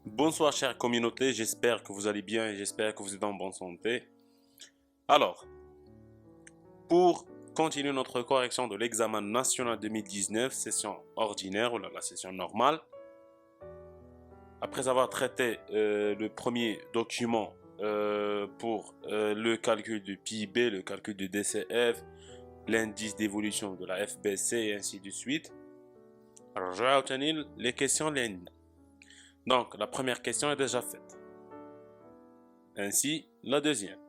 Bonsoir chère communauté, j'espère que vous allez bien et j'espère que vous êtes en bonne santé. Alors, pour continuer notre correction de l'examen national 2019, session ordinaire ou la session normale, après avoir traité le premier document pour le calcul du PIB, le calcul du DCF, l'indice d'évolution de la FBC et ainsi de suite, رجعوا تاني les questions اللي عندنا. Donc, la première question est déjà faite. Ainsi, la deuxième.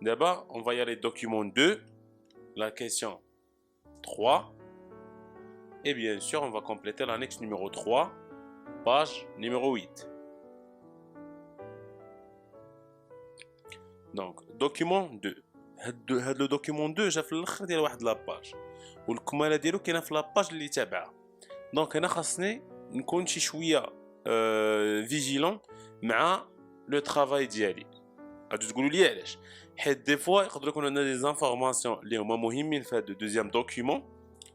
D'abord, on va y aller document 2, la question 3. Et bien sûr, on va compléter l'annexe numéro 3, page numéro 8. Donc, document 2. هاد لو دوكيومون 2 جا في الاخر ديال واحد لاباج والكماله ديالو كاينه في لاباج اللي تابعها. دونك انا خاصني نكون شي شويه فيجيلون مع لو ترافاي ديالي. غادي تقولوا لي علاش؟ حيت دي فوا يقدر يكون عندنا دي زانفورماسيون اللي هما مهمين في هذا دوزيام دوكيومون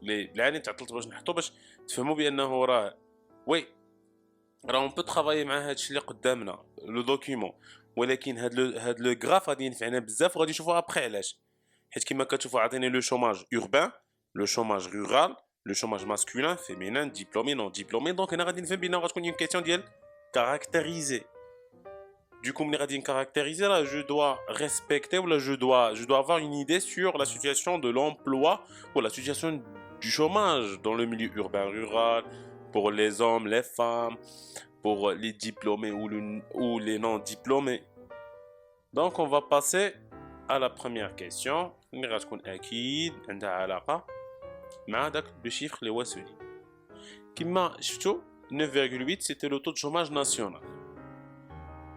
اللي عاني تعطلت باش نحطو باش تفهموا بانه راه وي راه اون بو ترافاي مع هادشي اللي قدامنا لو دوكيومون، ولكن هاد لو غراف غادي ينفعنا بزاف وغادي نشوفوا ابخي علاش. حيت كما كتشوفوا عطيني لو شوماج اوربان، لو شوماج رورال، لو شوماج ماسكولين فيمينين ديبلومي نون ديبلومي. دونك هنا غادي نفهم بان غتكون اون كيسيون ديال كاركتيريزي. Du coup, je caractériser là, je dois respecter ou là, je dois avoir une idée sur la situation de l'emploi ou la situation du chômage dans le milieu urbain rural, pour les hommes, les femmes, pour les diplômés ou les non diplômés. Donc, on va passer à la première question. اللي غتكون أكيد عندها علاقة مع داك le chiffre اللي هو سولي. كما شفتوا 9,8 c'était le taux de chômage national.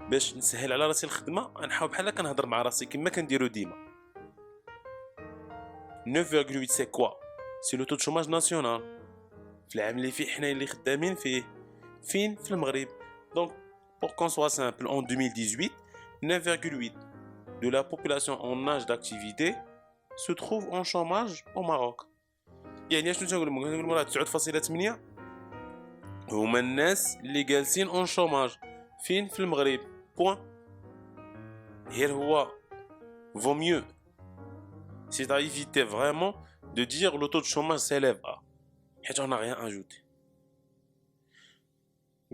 باش نسهل على راسي الخدمه نحاول بحال كنهضر مع راسي كما كنديرو ديما. 9,8 سي كوا؟ سي لو تو دو شوماج ناسيونال في العام اللي فيه حنا اللي خدامين فيه. فين؟ في المغرب. دونك pour qu'on soit simple, en 2018 9,8 de la population en âge d'activité se trouve en chômage au Maroc. يعني شنو تنقول لك؟ 9.8 هما الناس اللي جالسين اون شوماج فين؟ في المغرب. Point. Here هو vaut mieux. C'est à éviter vraiment de dire le taux de chômage s'élève à. حيت on n'a rien ajouté.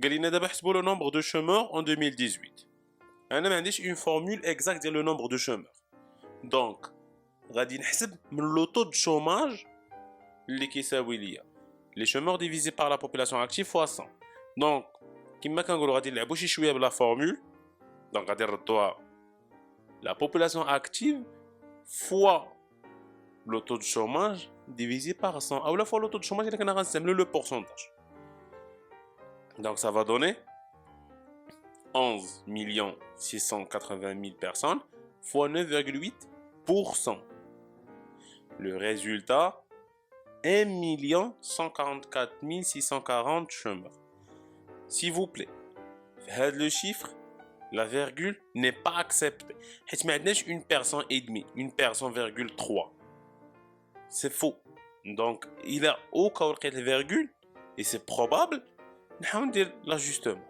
قال لنا دابا حسبوا le nombre de chômeurs en 2018. انا ما عنديش une formule exacte ديال le nombre de chômeurs. Donc غادي نحسب من le taux de chômage اللي كيساوي ليا les chômeurs divisés par la population active fois 100. Donc كما كنقولوا غادي نلعبوا شي شويه بلا formule. Donc غادي نردوها la population active fois le taux de chômage divisé par 100 ou la fois le taux de chômage اللي كنا غنستعملو le pourcentage. Donc ça va donner 11 680 000 personnes fois 9,8%. Le résultat 1 144 640 chômeurs. S'il vous plaît, faites le chiffre. La virgule n'est pas acceptée. حيت ما عندناش une personne et demie, une personne virgule 3. C'est faux. Donc, il a au cas où il y a virgule, et c'est probable, نحاول ندير l'ajustement.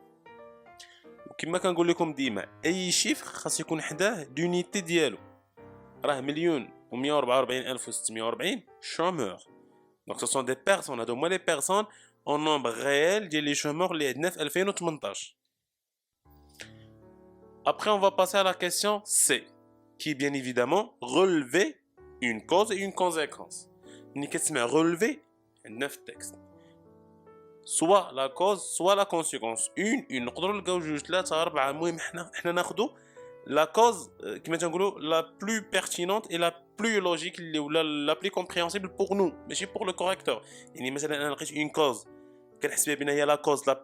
كما كنقول لكم ديما اي شيفر خاص يكون حداه دونيتي ديالو. راه 1,144,640 chômeurs. Donc ce sont des personnes, هادو هما les personnes en nombre réel ديال les chômeurs اللي عندنا في 2018. Après, on va passer à la question C, qui est bien évidemment relever une cause et une conséquence. Ni question relever 9 textes. Soit la cause, soit la conséquence. Une نقدروا نلقاو جوج ثلاثة أربعة. المهم حنا ناخذوا la cause كما تنقولوا la plus pertinente et la plus logique ولا la plus compréhensible pour nous, ماشي pour le correcteur. يعني مثلا أنا لقيت une cause كنحس بها بأنها هي la cause la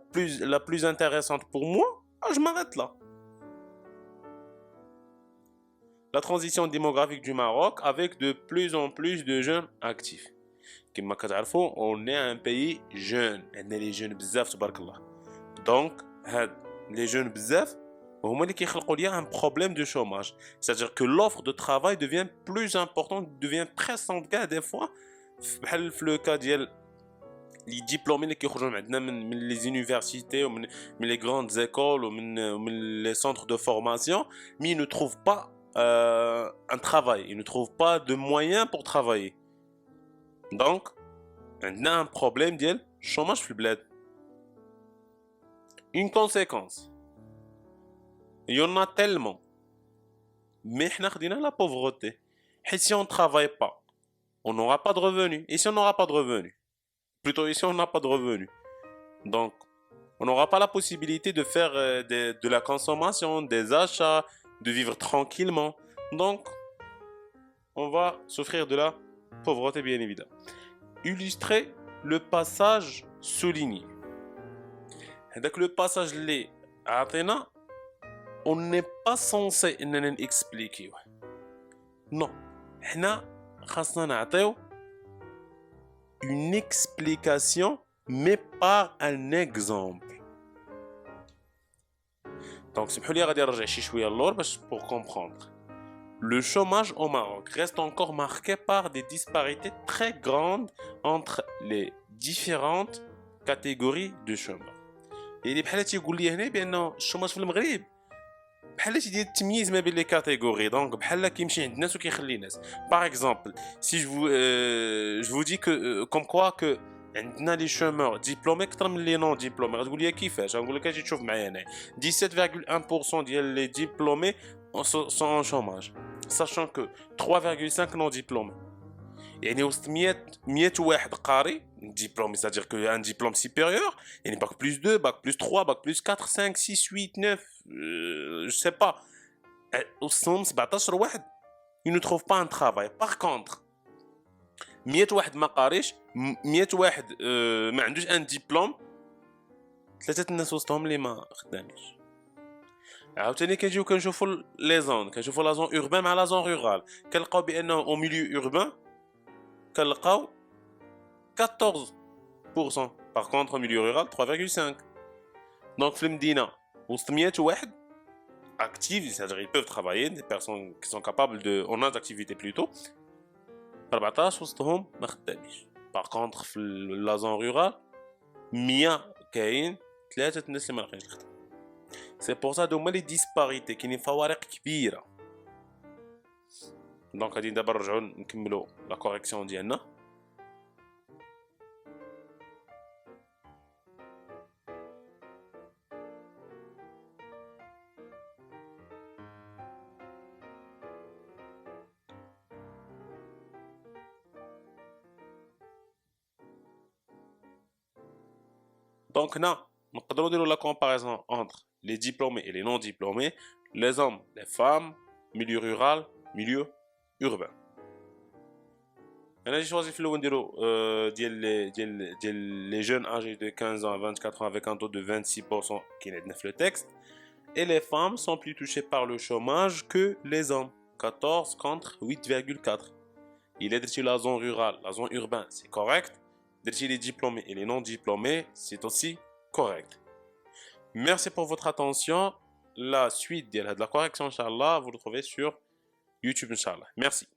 plus intéressante pour moi, je m'arrête là. La transition démographique du Maroc avec de plus en plus de jeunes actifs. Comme vous on est un pays jeune. On est les jeunes bzaf, tabarakallah. Donc, les jeunes bzaf, هما اللي كيخلقوا ليا un problème de chômage. C'est-à-dire que l'offre de travail devient plus importante, devient pressante كاع des fois. بحال في le cas ديال les diplômés qui sortent من les universités ou les grandes écoles ou les centres de formation, mais ils ne trouvent pas un travail, ils ne trouvent pas de moyens pour travailler. Donc, on a un problème ديال chômage في البلاد. Une conséquence, il y en a tellement, mais احنا خدينا la pauvreté. Et si on ne travaille pas, on n'aura pas de revenus. Et si on n'aura pas de revenus, plutôt ici on n'a pas de revenus. Donc, on n'aura pas la possibilité de faire de la consommation, des achats, de vivre tranquillement. Donc, on va souffrir de la pauvreté, bien évidemment. Illustrer le passage souligné. Donc, le passage les Athéna, on n'est pas censé expliquer. Non. Hna, خاصنا نعطيو une explication, mais par un exemple. Donc, سمحوا لي غادي نرجع شي شويه للور باش pour comprendre. Le chômage au Maroc reste encore marqué par des disparités très grandes entre les différentes catégories de chômeurs. يعني بحال تيقول لي هنا بان الشوماج في المغرب بحال تيدير التمييز ما بين لي كاتيجوري دونك بحال كيمشي عند الناس وكيخلي الناس. Par exemple, si je vous dis que comme quoi que عندنا لي شومور ديبلومي اكثر من لي نون ديبلومي غتقول لي كيفاش غنقول لك اجي تشوف معايا هنا 17,1% ديال لي ديبلومي sont en chômage sachant que 3,5 non diplômés. يعني وسط 100 واحد قاري diplôme, c'est-à-dire qu'un diplôme supérieur, il y a bac plus 2, bac plus 3, bac plus 4, 5, 6, 8, 9, je sais pas. Au somme, 17 واحد, ils ne trouvent pas un travail. Par contre, 100 واحد ما قاريش, 100 واحد ما عندوش un diplôme, ثلاثة الناس وسطهم اللي ما خدامينش. عاوتاني كنجيو كنشوفوا لي زون, كنشوفوا لا زون اوربان مع لا زون رورال, كنلقاو بانه او ميليو اوربان كنلقاو 14%. Par contre, au milieu rural, 3,5%. Donc, Flemdina, actifs, c'est-à-dire ils peuvent travailler, des personnes qui sont capables de. On a d'activités plutôt. 14 Par contre, la zone rurale, c'est pour ça que les disparités qui sont grandes. Donc, on va d'abord la correction d'Yanna. Donc, on peut dire la comparaison entre les diplômés et les non diplômés, les hommes, les femmes, milieu rural, milieu urbain. J'ai choisi les jeunes âgés de 15 ans à 24 ans avec un taux de 26% qui est le texte. Et les femmes sont plus touchées par le chômage que les hommes, 14 contre 8,4. Il est sur la zone rurale, la zone urbaine, c'est correct. Les diplômés et les non diplômés, c'est aussi correct. Merci pour votre attention. La suite de la correction, Inch'Allah, vous le trouvez sur YouTube, Inch'Allah. Merci.